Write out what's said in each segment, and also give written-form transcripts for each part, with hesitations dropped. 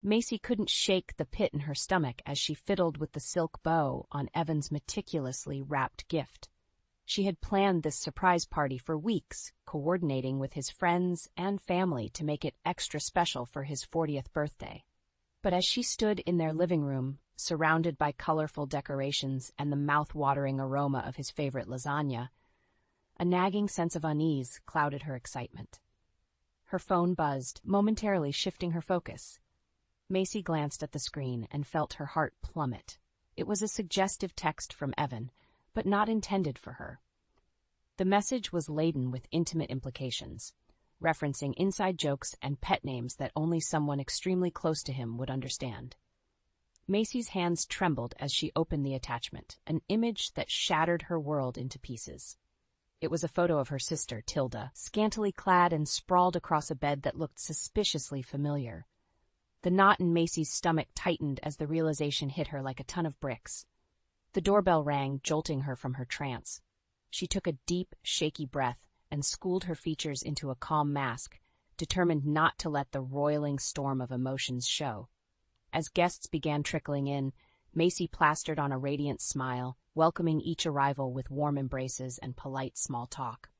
Macy couldn't shake the pit in her stomach as she fiddled with the silk bow on Evan's meticulously wrapped gift. She had planned this surprise party for weeks, coordinating with his friends and family to make it extra special for his 40th birthday. But as she stood in their living room, surrounded by colorful decorations and the mouth-watering aroma of his favorite lasagna, a nagging sense of unease clouded her excitement. Her phone buzzed, momentarily shifting her focus. Macy glanced at the screen and felt her heart plummet. It was a suggestive text from Evan, but not intended for her. The message was laden with intimate implications, referencing inside jokes and pet names that only someone extremely close to him would understand. Macy's hands trembled as she opened the attachment, an image that shattered her world into pieces. It was a photo of her sister, Tilda, scantily clad and sprawled across a bed that looked suspiciously familiar. The knot in Macy's stomach tightened as the realization hit her like a ton of bricks. The doorbell rang, jolting her from her trance. She took a deep, shaky breath and schooled her features into a calm mask, determined not to let the roiling storm of emotions show. As guests began trickling in, Macy plastered on a radiant smile, welcoming each arrival with warm embraces and polite small talk.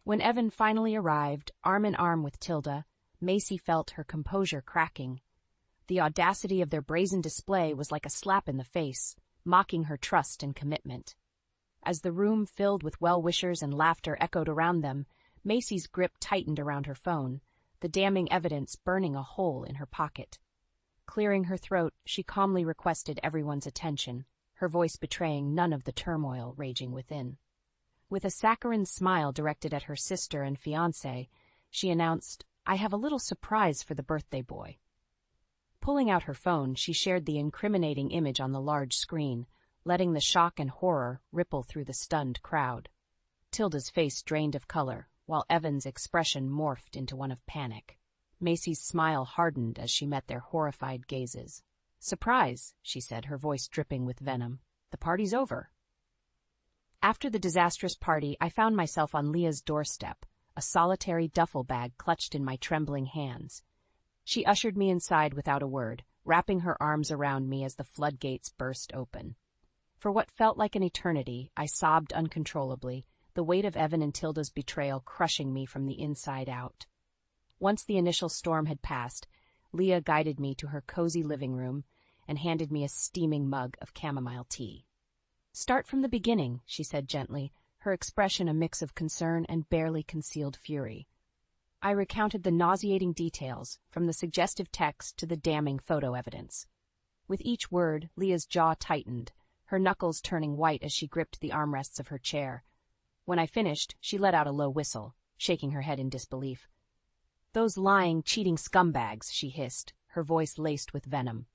When Evan finally arrived, arm in arm with Tilda, Macy felt her composure cracking. The audacity of their brazen display was like a slap in the face, mocking her trust and commitment. As the room filled with well-wishers and laughter echoed around them, Macy's grip tightened around her phone, the damning evidence burning a hole in her pocket. Clearing her throat, she calmly requested everyone's attention, her voice betraying none of the turmoil raging within. With a saccharine smile directed at her sister and fiancé, she announced, "I have a little surprise for the birthday boy." Pulling out her phone, she shared the incriminating image on the large screen, letting the shock and horror ripple through the stunned crowd. Tilda's face drained of color, while Evan's expression morphed into one of panic. Macy's smile hardened as she met their horrified gazes. "Surprise," she said, her voice dripping with venom. "The party's over." After the disastrous party, I found myself on Leah's doorstep, a solitary duffel bag clutched in my trembling hands. She ushered me inside without a word, wrapping her arms around me as the floodgates burst open. For what felt like an eternity, I sobbed uncontrollably, the weight of Evan and Tilda's betrayal crushing me from the inside out. Once the initial storm had passed, Leah guided me to her cozy living room and handed me a steaming mug of chamomile tea. "Start from the beginning," she said gently, her expression a mix of concern and barely concealed fury. I recounted the nauseating details, from the suggestive text to the damning photo evidence. With each word, Leah's jaw tightened, her knuckles turning white as she gripped the armrests of her chair. When I finished, she let out a low whistle, shaking her head in disbelief. "Those lying, cheating scumbags," she hissed, her voice laced with venom.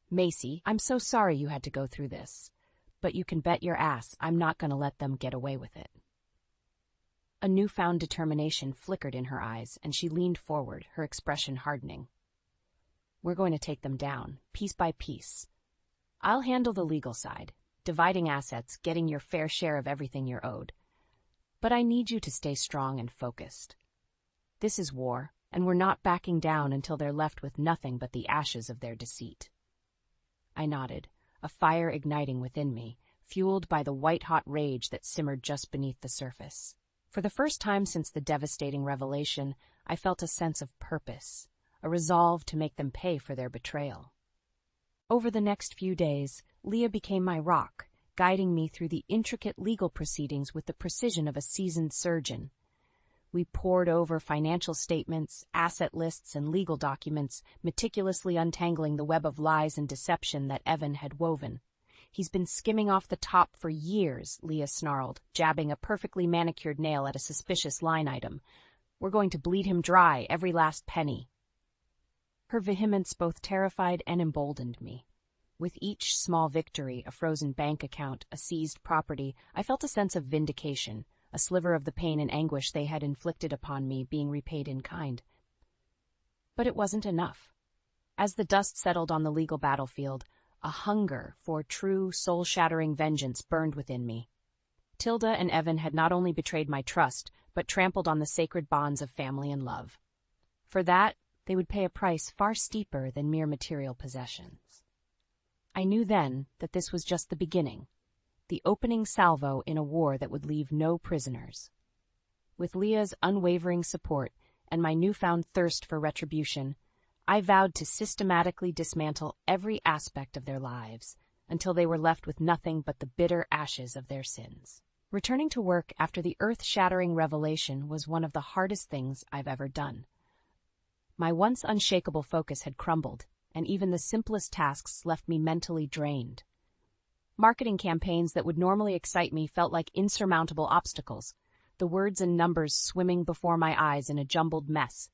"Macy, I'm so sorry you had to go through this, but you can bet your ass I'm not going to let them get away with it." A newfound determination flickered in her eyes, and she leaned forward, her expression hardening. "We're going to take them down, piece by piece. I'll handle the legal side, dividing assets, getting your fair share of everything you're owed. But I need you to stay strong and focused. This is war, and we're not backing down until they're left with nothing but the ashes of their deceit." I nodded, a fire igniting within me, fueled by the white-hot rage that simmered just beneath the surface. For the first time since the devastating revelation, I felt a sense of purpose, a resolve to make them pay for their betrayal. Over the next few days, Leah became my rock, guiding me through the intricate legal proceedings with the precision of a seasoned surgeon. We pored over financial statements, asset lists, and legal documents, meticulously untangling the web of lies and deception that Evan had woven. "He's been skimming off the top for years," Leah snarled, jabbing a perfectly manicured nail at a suspicious line item. "We're going to bleed him dry, every last penny." Her vehemence both terrified and emboldened me. With each small victory, a frozen bank account, a seized property, I felt a sense of vindication, a sliver of the pain and anguish they had inflicted upon me being repaid in kind. But it wasn't enough. As the dust settled on the legal battlefield, a hunger for true, soul-shattering vengeance burned within me. Tilda and Evan had not only betrayed my trust, but trampled on the sacred bonds of family and love. For that, they would pay a price far steeper than mere material possessions. I knew then that this was just the beginning, the opening salvo in a war that would leave no prisoners. With Leah's unwavering support and my newfound thirst for retribution, I vowed to systematically dismantle every aspect of their lives until they were left with nothing but the bitter ashes of their sins. Returning to work after the earth-shattering revelation was one of the hardest things I've ever done. My once unshakable focus had crumbled, and even the simplest tasks left me mentally drained. Marketing campaigns that would normally excite me felt like insurmountable obstacles, the words and numbers swimming before my eyes in a jumbled mess.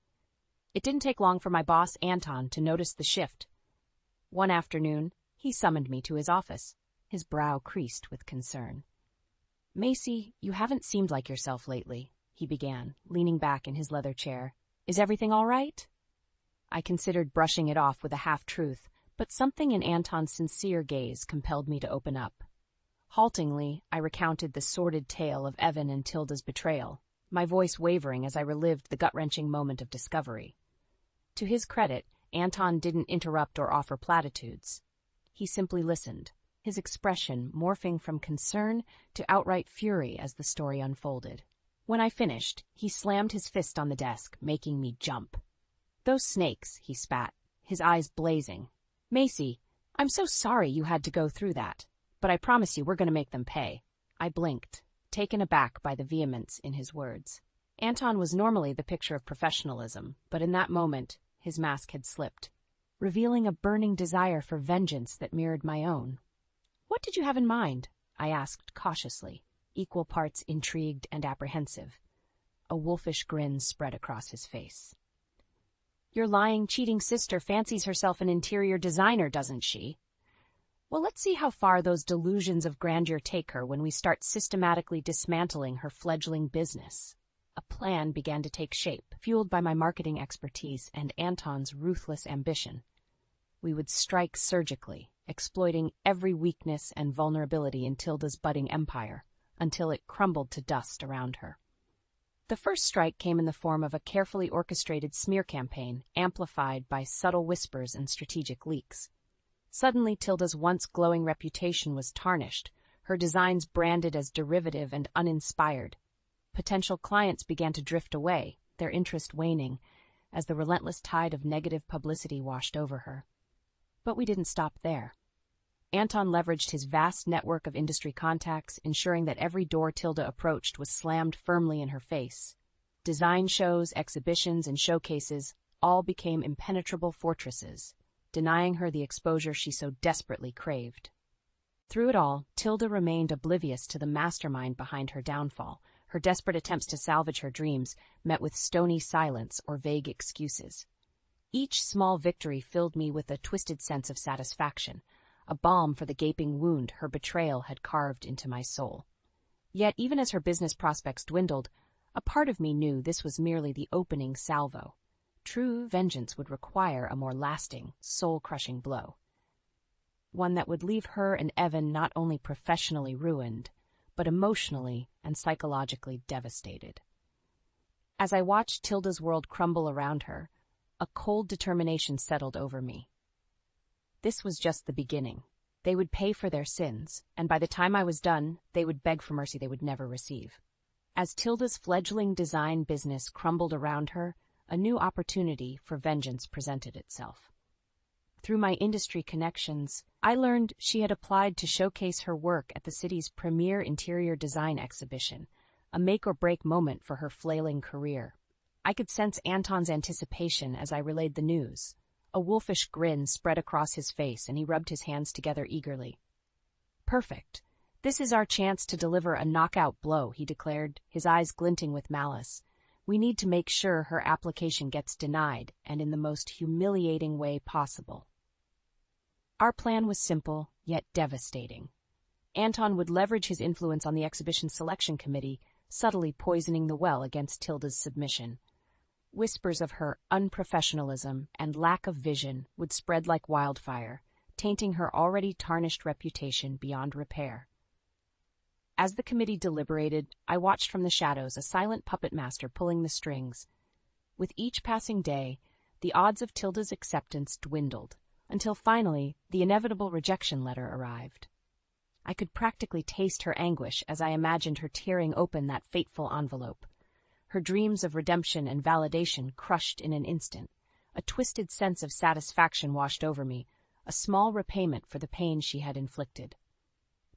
It didn't take long for my boss, Anton, to notice the shift. One afternoon, he summoned me to his office, his brow creased with concern. "Macy, you haven't seemed like yourself lately," he began, leaning back in his leather chair. "Is everything all right?" I considered brushing it off with a half-truth, but something in Anton's sincere gaze compelled me to open up. Haltingly, I recounted the sordid tale of Evan and Tilda's betrayal, my voice wavering as I relived the gut-wrenching moment of discovery. To his credit, Anton didn't interrupt or offer platitudes. He simply listened, his expression morphing from concern to outright fury as the story unfolded. When I finished, he slammed his fist on the desk, making me jump. "Those snakes," he spat, his eyes blazing. "Macy, I'm so sorry you had to go through that, but I promise you we're going to make them pay." I blinked, taken aback by the vehemence in his words. Anton was normally the picture of professionalism, but in that moment, his mask had slipped, revealing a burning desire for vengeance that mirrored my own. "What did you have in mind?" I asked cautiously, equal parts intrigued and apprehensive. A wolfish grin spread across his face. "Your lying, cheating sister fancies herself an interior designer, doesn't she? Well, let's see how far those delusions of grandeur take her when we start systematically dismantling her fledgling business." A plan began to take shape, fueled by my marketing expertise and Anton's ruthless ambition. We would strike surgically, exploiting every weakness and vulnerability in Tilda's budding empire, until it crumbled to dust around her. The first strike came in the form of a carefully orchestrated smear campaign, amplified by subtle whispers and strategic leaks. Suddenly, Tilda's once glowing reputation was tarnished, her designs branded as derivative and uninspired. Potential clients began to drift away, their interest waning, as the relentless tide of negative publicity washed over her. But we didn't stop there. Anton leveraged his vast network of industry contacts, ensuring that every door Tilda approached was slammed firmly in her face. Design shows, exhibitions, and showcases all became impenetrable fortresses, denying her the exposure she so desperately craved. Through it all, Tilda remained oblivious to the mastermind behind her downfall, her desperate attempts to salvage her dreams met with stony silence or vague excuses. Each small victory filled me with a twisted sense of satisfaction, a balm for the gaping wound her betrayal had carved into my soul. Yet even as her business prospects dwindled, a part of me knew this was merely the opening salvo. True vengeance would require a more lasting, soul-crushing blow. One that would leave her and Evan not only professionally ruined, but emotionally and psychologically devastated. As I watched Tilda's world crumble around her, a cold determination settled over me. This was just the beginning. They would pay for their sins, and by the time I was done, they would beg for mercy they would never receive. As Tilda's fledgling design business crumbled around her, a new opportunity for vengeance presented itself. Through my industry connections, I learned she had applied to showcase her work at the city's premier interior design exhibition, a make-or-break moment for her flailing career. I could sense Anton's anticipation as I relayed the news. A wolfish grin spread across his face, and he rubbed his hands together eagerly. "Perfect. This is our chance to deliver a knockout blow," he declared, his eyes glinting with malice. "We need to make sure her application gets denied, and in the most humiliating way possible." Our plan was simple, yet devastating. Anton would leverage his influence on the exhibition selection committee, subtly poisoning the well against Tilda's submission. Whispers of her unprofessionalism and lack of vision would spread like wildfire, tainting her already tarnished reputation beyond repair. As the committee deliberated, I watched from the shadows, a silent puppet master pulling the strings. With each passing day, the odds of Tilda's acceptance dwindled, until finally the inevitable rejection letter arrived. I could practically taste her anguish as I imagined her tearing open that fateful envelope. Her dreams of redemption and validation crushed in an instant. A twisted sense of satisfaction washed over me, a small repayment for the pain she had inflicted.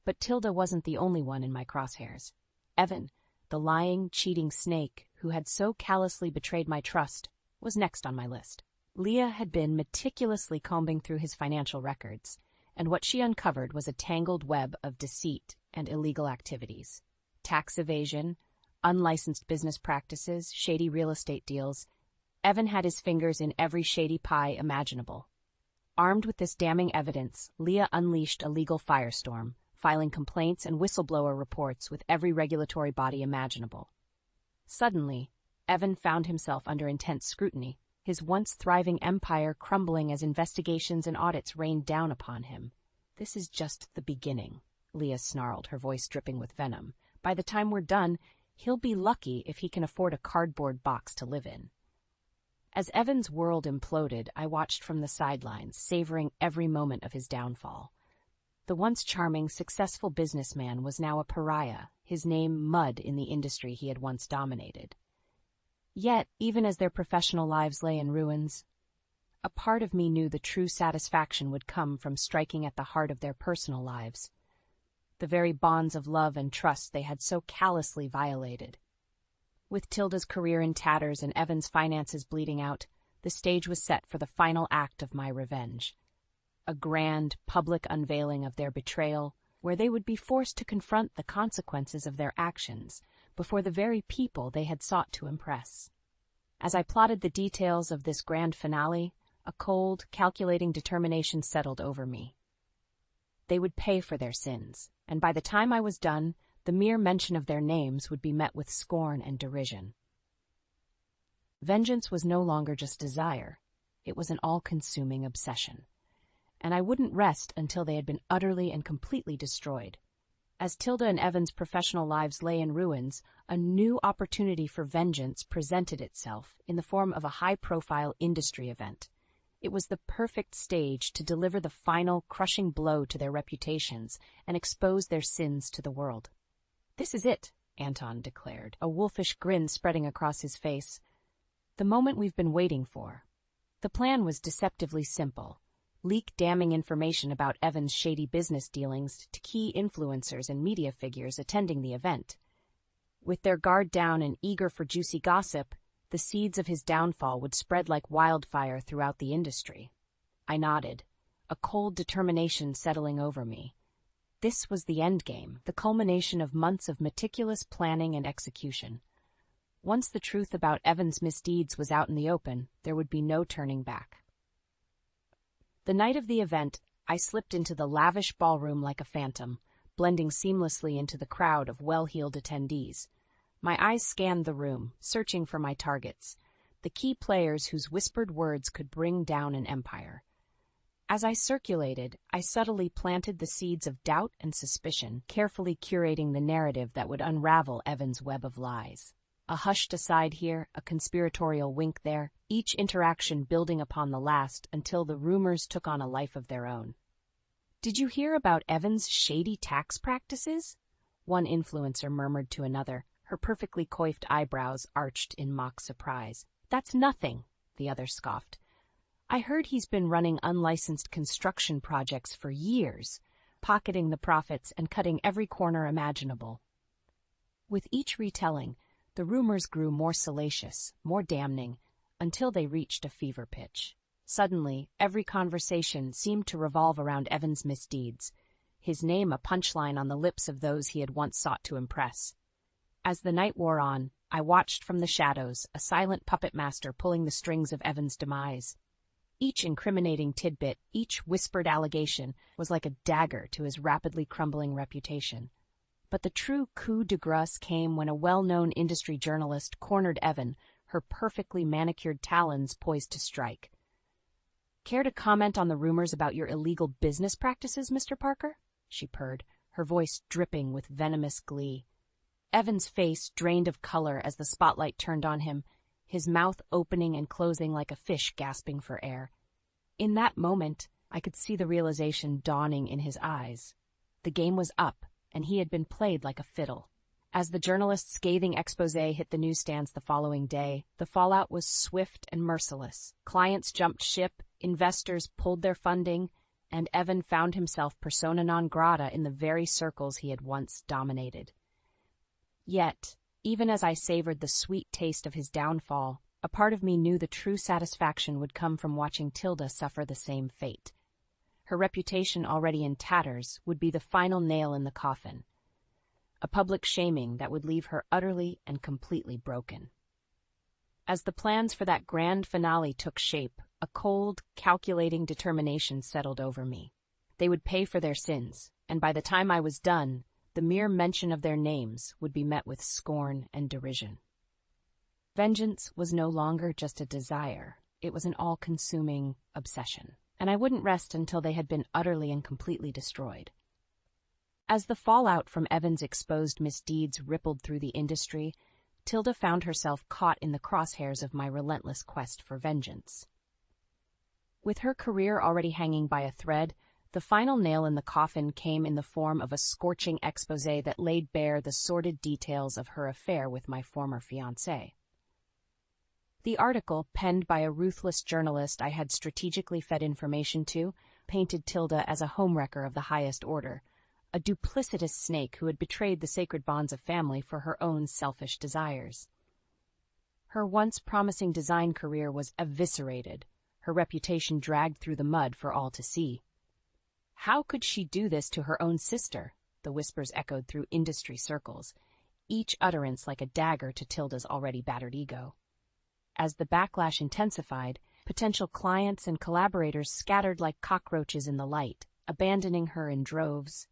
But Tilda wasn't the only one in my crosshairs. Evan, the lying, cheating snake who had so callously betrayed my trust, was next on my list. Leah had been meticulously combing through his financial records, and what she uncovered was a tangled web of deceit and illegal activities. Tax evasion, unlicensed business practices, shady real estate deals. Evan had his fingers in every shady pie imaginable. Armed with this damning evidence, Leah unleashed a legal firestorm, filing complaints and whistleblower reports with every regulatory body imaginable. Suddenly, Evan found himself under intense scrutiny, his once thriving empire crumbling as investigations and audits rained down upon him. "This is just the beginning," Leah snarled, her voice dripping with venom. "By the time we're done, he'll be lucky if he can afford a cardboard box to live in." As Evan's world imploded, I watched from the sidelines, savoring every moment of his downfall. The once charming, successful businessman was now a pariah, his name mud in the industry he had once dominated. Yet, even as their professional lives lay in ruins, a part of me knew the true satisfaction would come from striking at the heart of their personal lives, the very bonds of love and trust they had so callously violated. With Tilda's career in tatters and Evan's finances bleeding out, the stage was set for the final act of my revenge. A grand, public unveiling of their betrayal, where they would be forced to confront the consequences of their actions before the very people they had sought to impress. As I plotted the details of this grand finale, a cold, calculating determination settled over me. They would pay for their sins, and by the time I was done, the mere mention of their names would be met with scorn and derision. Vengeance was no longer just desire, it was an all-consuming obsession, and I wouldn't rest until they had been utterly and completely destroyed. As Tilda and Evan's professional lives lay in ruins, a new opportunity for vengeance presented itself in the form of a high-profile industry event. It was the perfect stage to deliver the final, crushing blow to their reputations and expose their sins to the world. "This is it," Anton declared, a wolfish grin spreading across his face. "The moment we've been waiting for." The plan was deceptively simple. Leak damning information about Evan's shady business dealings to key influencers and media figures attending the event. With their guard down and eager for juicy gossip, the seeds of his downfall would spread like wildfire throughout the industry. I nodded, a cold determination settling over me. This was the endgame, the culmination of months of meticulous planning and execution. Once the truth about Evan's misdeeds was out in the open, there would be no turning back. The night of the event, I slipped into the lavish ballroom like a phantom, blending seamlessly into the crowd of well-heeled attendees. My eyes scanned the room, searching for my targets, the key players whose whispered words could bring down an empire. As I circulated, I subtly planted the seeds of doubt and suspicion, carefully curating the narrative that would unravel Evan's web of lies. A hushed aside here, a conspiratorial wink there, each interaction building upon the last until the rumors took on a life of their own. "Did you hear about Evan's shady tax practices?" one influencer murmured to another, her perfectly coiffed eyebrows arched in mock surprise. "That's nothing," the other scoffed. "I heard he's been running unlicensed construction projects for years, pocketing the profits and cutting every corner imaginable." With each retelling, the rumors grew more salacious, more damning, until they reached a fever pitch. Suddenly, every conversation seemed to revolve around Evan's misdeeds, his name a punchline on the lips of those he had once sought to impress. As the night wore on, I watched from the shadows, a silent puppet master pulling the strings of Evan's demise. Each incriminating tidbit, each whispered allegation, was like a dagger to his rapidly crumbling reputation. But the true coup de grace came when a well-known industry journalist cornered Evan, her perfectly manicured talons poised to strike. "Care to comment on the rumors about your illegal business practices, Mr. Parker?" she purred, her voice dripping with venomous glee. Evan's face drained of color as the spotlight turned on him, his mouth opening and closing like a fish gasping for air. In that moment, I could see the realization dawning in his eyes. The game was up, and he had been played like a fiddle. As the journalist's scathing exposé hit the newsstands the following day, the fallout was swift and merciless. Clients jumped ship, investors pulled their funding, and Evan found himself persona non grata in the very circles he had once dominated. Yet, even as I savored the sweet taste of his downfall, a part of me knew the true satisfaction would come from watching Tilda suffer the same fate. Her reputation already in tatters would be the final nail in the coffin, a public shaming that would leave her utterly and completely broken. As the plans for that grand finale took shape, a cold, calculating determination settled over me. They would pay for their sins, and by the time I was done, the mere mention of their names would be met with scorn and derision. Vengeance was no longer just a desire, it was an all-consuming obsession, and I wouldn't rest until they had been utterly and completely destroyed. As the fallout from Evan's exposed misdeeds rippled through the industry, Tilda found herself caught in the crosshairs of my relentless quest for vengeance. With her career already hanging by a thread, the final nail in the coffin came in the form of a scorching exposé that laid bare the sordid details of her affair with my former fiancé. The article, penned by a ruthless journalist I had strategically fed information to, painted Tilda as a homewrecker of the highest order, a duplicitous snake who had betrayed the sacred bonds of family for her own selfish desires. Her once promising design career was eviscerated, her reputation dragged through the mud for all to see. How could she do this to her own sister? The whispers echoed through industry circles, each utterance like a dagger to Tilda's already battered ego. As the backlash intensified, potential clients and collaborators scattered like cockroaches in the light, abandoning her in droves.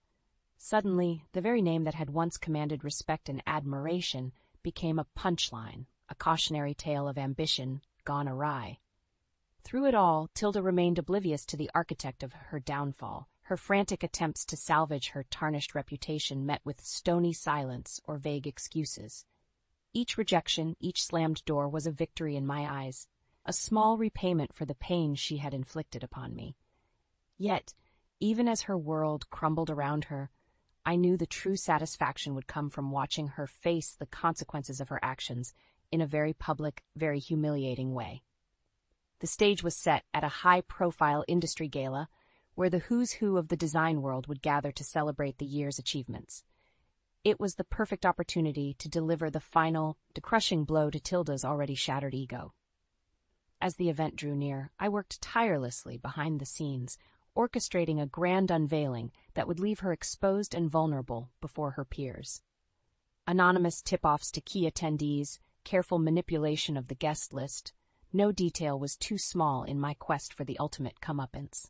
Suddenly, the very name that had once commanded respect and admiration became a punchline, a cautionary tale of ambition gone awry. Through it all, Tilda remained oblivious to the architect of her downfall, her frantic attempts to salvage her tarnished reputation met with stony silence or vague excuses. Each rejection, each slammed door was a victory in my eyes, a small repayment for the pain she had inflicted upon me. Yet, even as her world crumbled around her, I knew the true satisfaction would come from watching her face the consequences of her actions in a very public, very humiliating way. The stage was set at a high-profile industry gala where the who's who of the design world would gather to celebrate the year's achievements. It was the perfect opportunity to deliver the final, crushing blow to Tilda's already shattered ego. As the event drew near, I worked tirelessly behind the scenes, orchestrating a grand unveiling that would leave her exposed and vulnerable before her peers. Anonymous tip-offs to key attendees, careful manipulation of the guest list, no detail was too small in my quest for the ultimate comeuppance.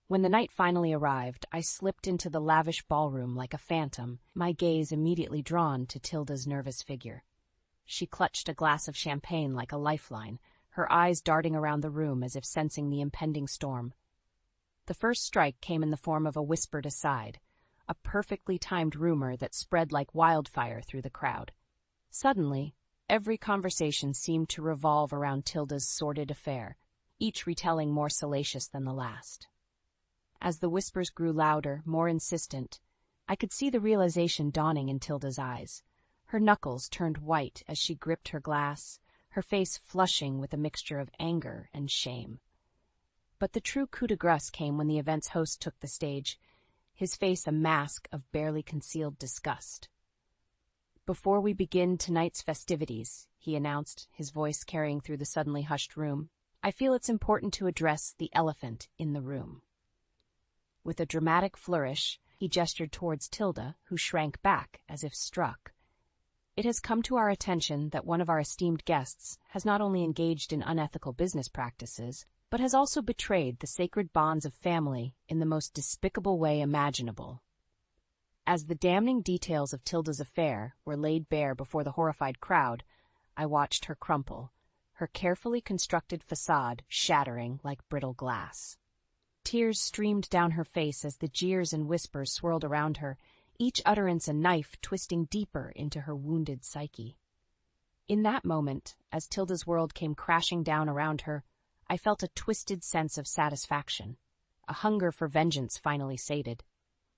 When the night finally arrived, I slipped into the lavish ballroom like a phantom, my gaze immediately drawn to Tilda's nervous figure. She clutched a glass of champagne like a lifeline, her eyes darting around the room as if sensing the impending storm. The first strike came in the form of a whispered aside, a perfectly timed rumor that spread like wildfire through the crowd. Suddenly, every conversation seemed to revolve around Tilda's sordid affair, each retelling more salacious than the last. As the whispers grew louder, more insistent, I could see the realization dawning in Tilda's eyes. Her knuckles turned white as she gripped her glass, her face flushing with a mixture of anger and shame. But the true coup de grace came when the event's host took the stage, his face a mask of barely concealed disgust. "Before we begin tonight's festivities," he announced, his voice carrying through the suddenly hushed room, "I feel it's important to address the elephant in the room." With a dramatic flourish, he gestured towards Tilda, who shrank back as if struck. "It has come to our attention that one of our esteemed guests has not only engaged in unethical business practices, but has also betrayed the sacred bonds of family in the most despicable way imaginable." As the damning details of Tilda's affair were laid bare before the horrified crowd, I watched her crumple, her carefully constructed facade shattering like brittle glass. Tears streamed down her face as the jeers and whispers swirled around her, each utterance a knife twisting deeper into her wounded psyche. In that moment, as Tilda's world came crashing down around her, I felt a twisted sense of satisfaction. A hunger for vengeance finally sated.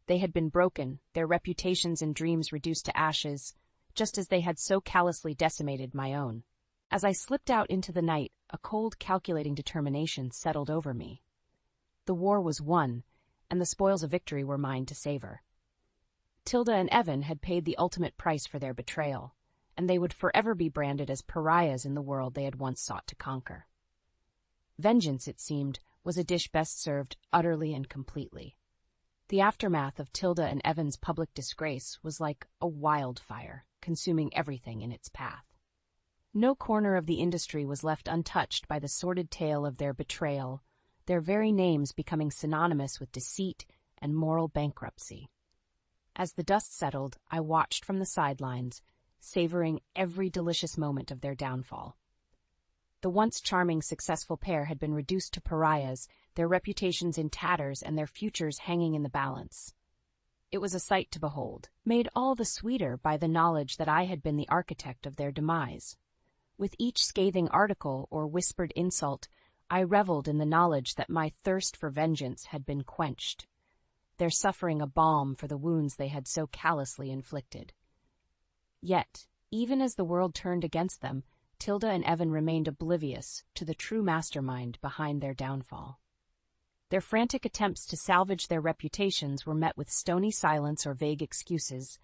They had been broken, their reputations and dreams reduced to ashes, just as they had so callously decimated my own. As I slipped out into the night, a cold, calculating determination settled over me. The war was won, and the spoils of victory were mine to savor. Tilda and Evan had paid the ultimate price for their betrayal, and they would forever be branded as pariahs in the world they had once sought to conquer. Vengeance, it seemed, was a dish best served utterly and completely. The aftermath of Tilda and Evan's public disgrace was like a wildfire, consuming everything in its path. No corner of the industry was left untouched by the sordid tale of their betrayal, their very names becoming synonymous with deceit and moral bankruptcy. As the dust settled, I watched from the sidelines, savoring every delicious moment of their downfall. The once charming, successful pair had been reduced to pariahs, their reputations in tatters and their futures hanging in the balance. It was a sight to behold, made all the sweeter by the knowledge that I had been the architect of their demise. With each scathing article or whispered insult, I reveled in the knowledge that my thirst for vengeance had been quenched, their suffering a balm for the wounds they had so callously inflicted. Yet, even as the world turned against them, Tilda and Evan remained oblivious to the true mastermind behind their downfall. Their frantic attempts to salvage their reputations were met with stony silence or vague excuses,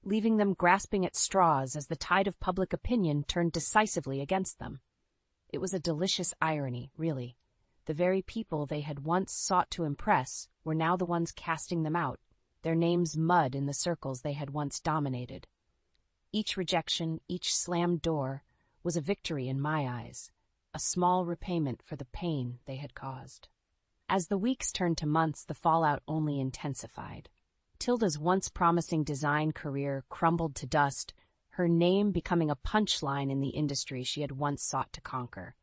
leaving them grasping at straws as the tide of public opinion turned decisively against them. It was a delicious irony, really. The very people they had once sought to impress were now the ones casting them out, their names mud in the circles they had once dominated. Each rejection, each slammed door, was a victory in my eyes, a small repayment for the pain they had caused. As the weeks turned to months, the fallout only intensified. Tilda's once promising design career crumbled to dust, her name becoming a punchline in the industry she had once sought to conquer.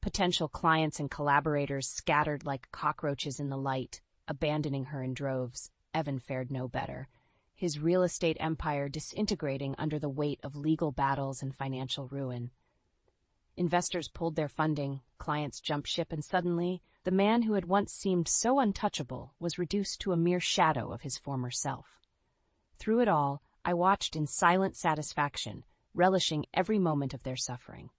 Potential clients and collaborators scattered like cockroaches in the light, abandoning her in droves. Evan fared no better, his real estate empire disintegrating under the weight of legal battles and financial ruin. Investors pulled their funding, clients jumped ship, and suddenly, the man who had once seemed so untouchable was reduced to a mere shadow of his former self. Through it all, I watched in silent satisfaction, relishing every moment of their suffering.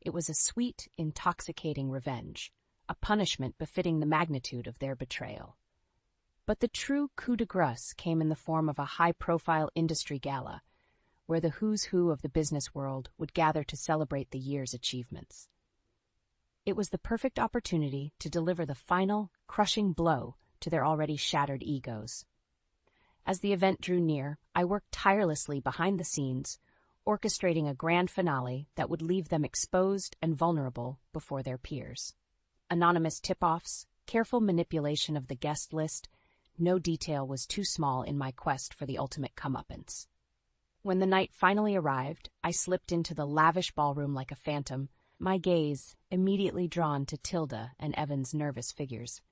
It was a sweet, intoxicating revenge, a punishment befitting the magnitude of their betrayal. But the true coup de grace came in the form of a high-profile industry gala, where the who's who of the business world would gather to celebrate the year's achievements. It was the perfect opportunity to deliver the final, crushing blow to their already shattered egos. As the event drew near, I worked tirelessly behind the scenes, orchestrating a grand finale that would leave them exposed and vulnerable before their peers. Anonymous tip-offs, careful manipulation of the guest list, no detail was too small in my quest for the ultimate comeuppance. When the night finally arrived, I slipped into the lavish ballroom like a phantom, my gaze immediately drawn to Tilda and Evan's nervous figures.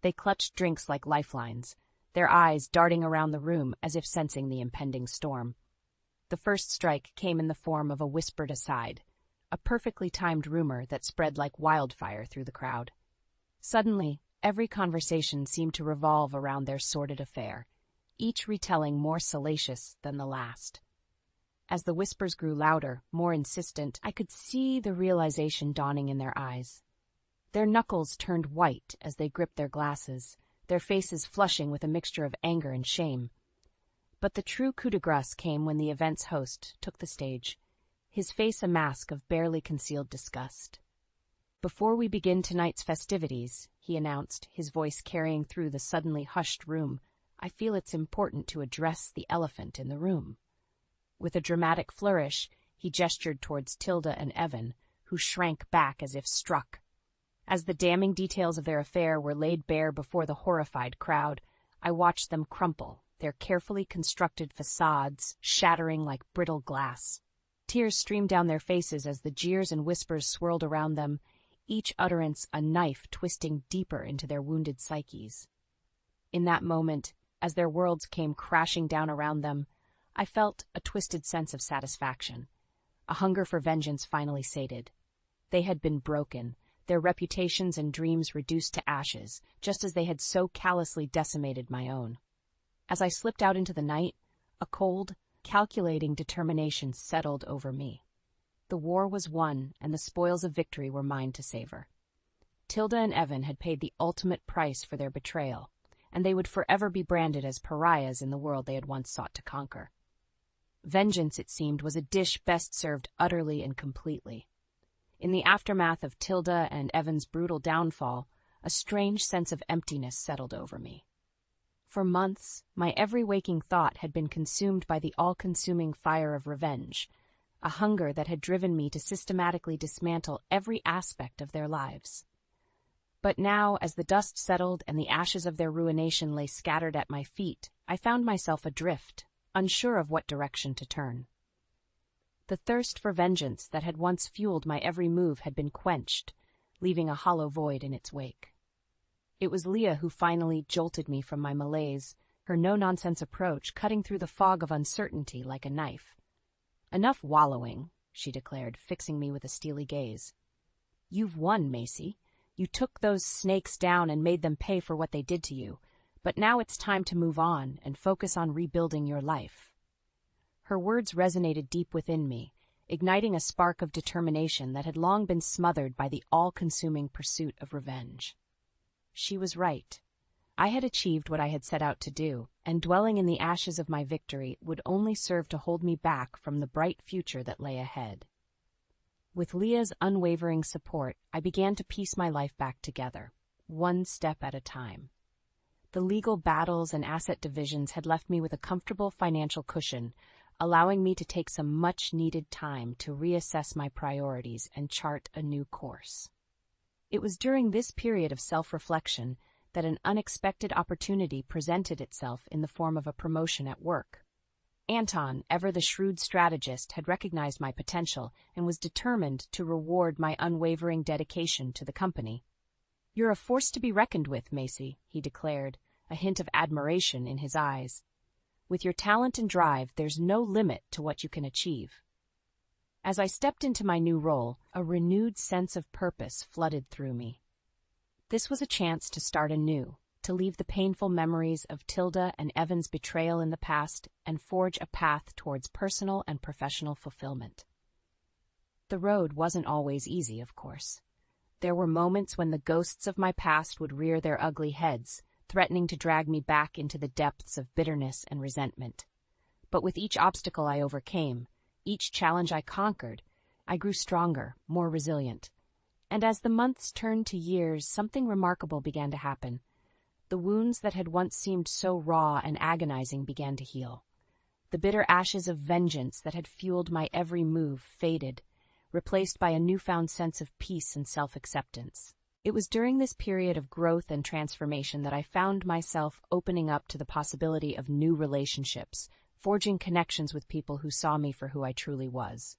They clutched drinks like lifelines, their eyes darting around the room as if sensing the impending storm. The first strike came in the form of a whispered aside, a perfectly timed rumor that spread like wildfire through the crowd. Suddenly, every conversation seemed to revolve around their sordid affair, each retelling more salacious than the last. As the whispers grew louder, more insistent, I could see the realization dawning in their eyes. Their knuckles turned white as they gripped their glasses, their faces flushing with a mixture of anger and shame. But the true coup de grace came when the event's host took the stage, his face a mask of barely concealed disgust. "Before we begin tonight's festivities," he announced, his voice carrying through the suddenly hushed room, "I feel it's important to address the elephant in the room." With a dramatic flourish, he gestured towards Tilda and Evan, who shrank back as if struck. As the damning details of their affair were laid bare before the horrified crowd, I watched them crumple, their carefully constructed facades shattering like brittle glass. Tears streamed down their faces as the jeers and whispers swirled around them, each utterance a knife twisting deeper into their wounded psyches. In that moment, as their worlds came crashing down around them, I felt a twisted sense of satisfaction. a hunger for vengeance finally sated. They had been broken, their reputations and dreams reduced to ashes, just as they had so callously decimated my own. As I slipped out into the night, a cold, calculating determination settled over me. The war was won, and the spoils of victory were mine to savor. Tilda and Evan had paid the ultimate price for their betrayal, and they would forever be branded as pariahs in the world they had once sought to conquer. Vengeance, it seemed, was a dish best served utterly and completely. In the aftermath of Tilda and Evan's brutal downfall, a strange sense of emptiness settled over me. For months, my every waking thought had been consumed by the all-consuming fire of revenge, a hunger that had driven me to systematically dismantle every aspect of their lives. But now, as the dust settled and the ashes of their ruination lay scattered at my feet, I found myself adrift, unsure of what direction to turn. The thirst for vengeance that had once fueled my every move had been quenched, leaving a hollow void in its wake. It was Leah who finally jolted me from my malaise, her no-nonsense approach cutting through the fog of uncertainty like a knife. "Enough wallowing," she declared, fixing me with a steely gaze. "You've won, Macy. You took those snakes down and made them pay for what they did to you, but now it's time to move on and focus on rebuilding your life." Her words resonated deep within me, igniting a spark of determination that had long been smothered by the all-consuming pursuit of revenge. She was right. I had achieved what I had set out to do, and dwelling in the ashes of my victory would only serve to hold me back from the bright future that lay ahead. With Leah's unwavering support, I began to piece my life back together, one step at a time. The legal battles and asset divisions had left me with a comfortable financial cushion, allowing me to take some much-needed time to reassess my priorities and chart a new course. It was during this period of self-reflection that an unexpected opportunity presented itself in the form of a promotion at work. Anton, ever the shrewd strategist, had recognized my potential and was determined to reward my unwavering dedication to the company. "You're a force to be reckoned with, Macy," he declared, a hint of admiration in his eyes. "With your talent and drive, there's no limit to what you can achieve." As I stepped into my new role, a renewed sense of purpose flooded through me. This was a chance to start anew, to leave the painful memories of Tilda and Evan's betrayal in the past and forge a path towards personal and professional fulfillment. The road wasn't always easy, of course. There were moments when the ghosts of my past would rear their ugly heads, threatening to drag me back into the depths of bitterness and resentment. But with each obstacle I overcame, each challenge I conquered, I grew stronger, more resilient. And as the months turned to years, something remarkable began to happen. The wounds that had once seemed so raw and agonizing began to heal. The bitter ashes of vengeance that had fueled my every move faded, replaced by a newfound sense of peace and self-acceptance. It was during this period of growth and transformation that I found myself opening up to the possibility of new relationships, forging connections with people who saw me for who I truly was.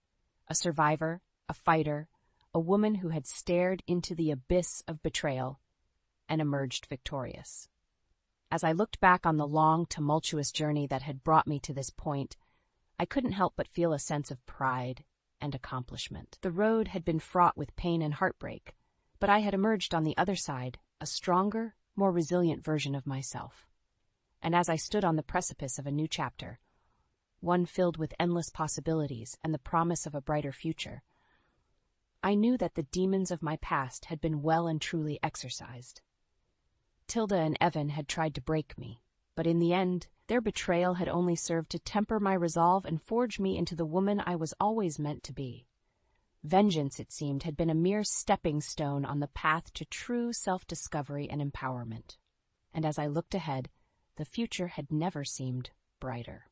A survivor, a fighter, a woman who had stared into the abyss of betrayal and emerged victorious. As I looked back on the long, tumultuous journey that had brought me to this point, I couldn't help but feel a sense of pride and accomplishment. The road had been fraught with pain and heartbreak, but I had emerged on the other side, a stronger, more resilient version of myself. And as I stood on the precipice of a new chapter, one filled with endless possibilities and the promise of a brighter future, I knew that the demons of my past had been well and truly exorcised. Tilda and Evan had tried to break me, but in the end, their betrayal had only served to temper my resolve and forge me into the woman I was always meant to be. Vengeance, it seemed, had been a mere stepping stone on the path to true self-discovery and empowerment. And as I looked ahead, the future had never seemed brighter.